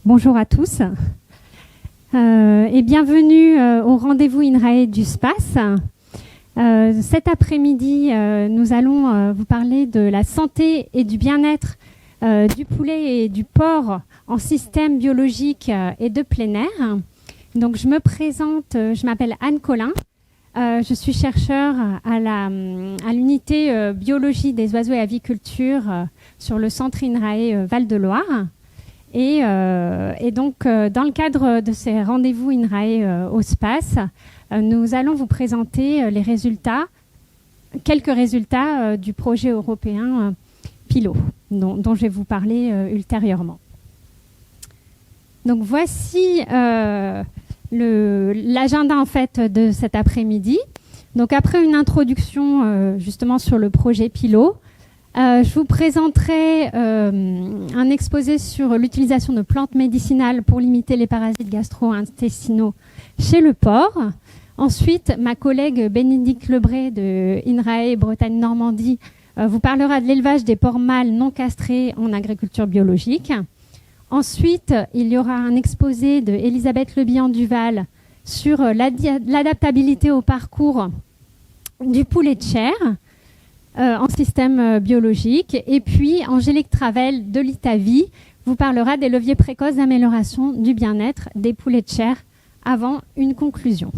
Bonjour à tous et bienvenue au rendez-vous INRAE du SPACE. Cet après-midi, nous allons vous parler de la santé et du bien-être du poulet et du porc en système biologique et de plein air. Donc je me présente, je m'appelle Anne Collin. Je suis chercheure à l'unité biologie des oiseaux et aviculture sur le centre INRAE Val-de-Loire. Et donc, dans le cadre de ces rendez-vous INRAE au SPACE, nous allons vous présenter les résultats, quelques résultats du projet européen PILO, dont je vais vous parler ultérieurement. Donc, voici l'agenda en fait de cet après-midi. Donc, après une introduction justement sur le projet PILO, je vous présenterai un exposé sur l'utilisation de plantes médicinales pour limiter les parasites gastro-intestinaux chez le porc. Ensuite, ma collègue Bénédicte Lebré de INRAE Bretagne-Normandie vous parlera de l'élevage des porcs mâles non castrés en agriculture biologique. Ensuite, il y aura un exposé de Elisabeth Lebihan-Duval sur l'adaptabilité au parcours du poulet de chair en système biologique. Et puis, Angélique Travel de l'ITAVI vous parlera des leviers précoces d'amélioration du bien-être des poulets de chair avant une conclusion.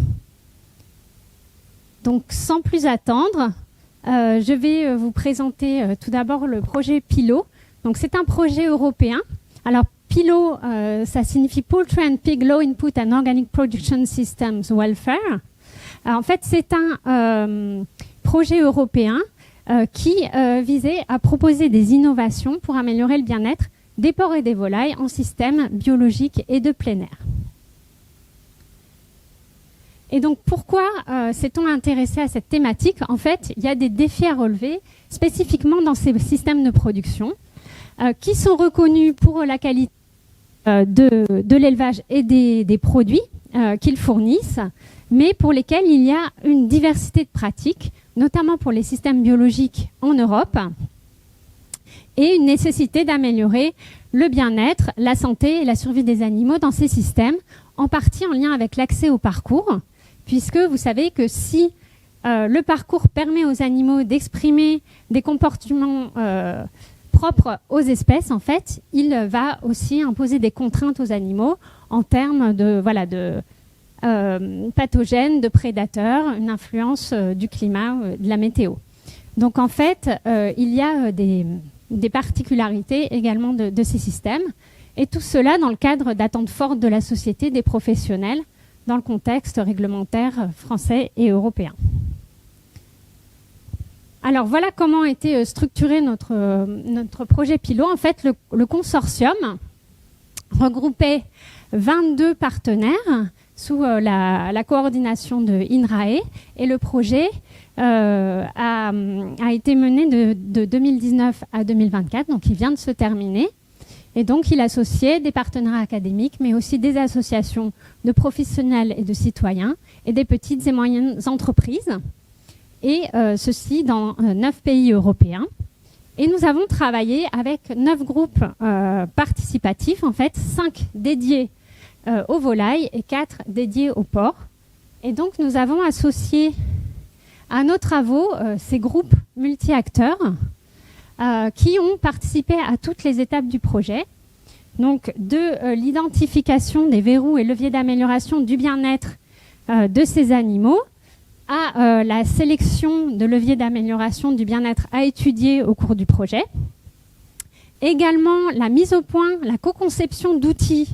Donc, sans plus attendre, je vais vous présenter tout d'abord le projet PILO. Donc, c'est un projet européen. Alors, PILO, ça signifie Poultry and Pig Low Input and Organic Production Systems Welfare. Alors, en fait, c'est un projet européen qui visait à proposer des innovations pour améliorer le bien-être des porcs et des volailles en système biologique et de plein air. Et donc, pourquoi s'est-on intéressé à cette thématique? En fait, il y a des défis à relever spécifiquement dans ces systèmes de production qui sont reconnus pour la qualité de l'élevage et des produits qu'ils fournissent, mais pour lesquels il y a une diversité de pratiques, notamment pour les systèmes biologiques en Europe, et une nécessité d'améliorer le bien-être, la santé et la survie des animaux dans ces systèmes, en partie en lien avec l'accès au parcours, puisque vous savez que si le parcours permet aux animaux d'exprimer des comportements propres aux espèces, en fait, il va aussi imposer des contraintes aux animaux en termes de pathogènes, de prédateurs, une influence du climat, de la météo. Donc en fait, il y a des particularités également de ces systèmes, et tout cela dans le cadre d'attentes fortes de la société, des professionnels, dans le contexte réglementaire français et européen. Alors voilà comment a été structuré notre projet PILO. En fait, le consortium regroupait 22 partenaires sous la coordination de INRAE, et le projet a été mené de 2019 à 2024, donc il vient de se terminer. Et donc il associait des partenaires académiques, mais aussi des associations de professionnels et de citoyens, et des petites et moyennes entreprises, et ceci dans 9 pays européens. Et nous avons travaillé avec 9 groupes participatifs, en fait, 5 dédiés aux volailles et 4 dédiés aux porcs. Et donc, nous avons associé à nos travaux ces groupes multi-acteurs qui ont participé à toutes les étapes du projet. Donc, de l'identification des verrous et leviers d'amélioration du bien-être de ces animaux à la sélection de leviers d'amélioration du bien-être à étudier au cours du projet. Également, la mise au point, la co-conception d'outils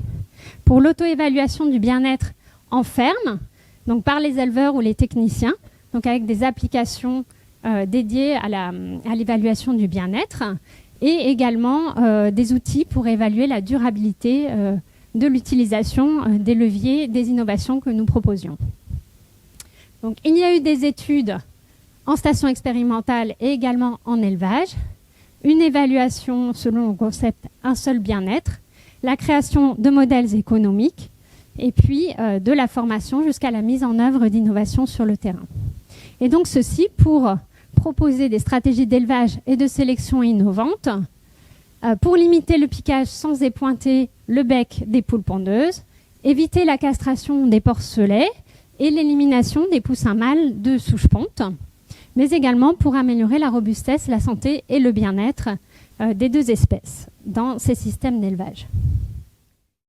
pour l'auto-évaluation du bien-être en ferme, donc par les éleveurs ou les techniciens, donc avec des applications dédiées à l'évaluation du bien-être, et également des outils pour évaluer la durabilité de l'utilisation des leviers, des innovations que nous proposions. Donc, il y a eu des études en station expérimentale et également en élevage, une évaluation selon le concept un seul bien-être, la création de modèles économiques, et puis de la formation jusqu'à la mise en œuvre d'innovations sur le terrain. Et donc ceci pour proposer des stratégies d'élevage et de sélection innovantes pour limiter le piquage sans épointer le bec des poules pondeuses, éviter la castration des porcelets et l'élimination des poussins mâles de souche ponte, mais également pour améliorer la robustesse, la santé et le bien-être des deux espèces dans ces systèmes d'élevage.